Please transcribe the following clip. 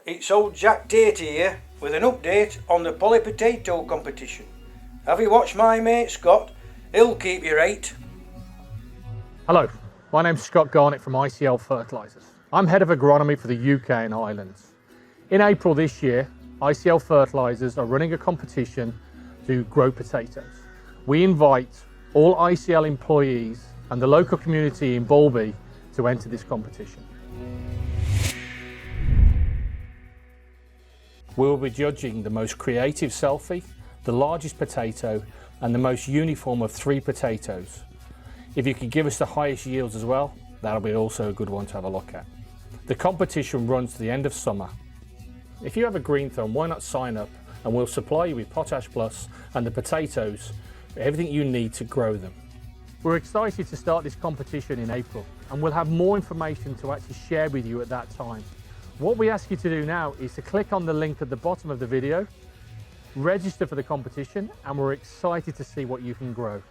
it's old Jack Tate here with an update on the PolyPotato competition. Have you watched my mate Scott? He'll keep you right. Hello, my name's Scott Garnett from ICL Fertilisers. I'm Head of Agronomy for the UK and Ireland. In April this year, ICL Fertilisers are running a competition to grow potatoes. We invite all ICL employees and the local community in Boulby to enter this competition. We will be judging the most creative selfie, the largest potato, and the most uniform of 3 potatoes. If you could give us the highest yields as well, that'll be also a good one to have a look at. The competition runs to the end of summer. If you have a green thumb, why not sign up and we'll supply you with Potash Plus and the potatoes, everything you need to grow them. We're excited to start this competition in April, and we'll have more information to actually share with you at that time. What we ask you to do now is to click on the link at the bottom of the video, register for the competition, and we're excited to see what you can grow.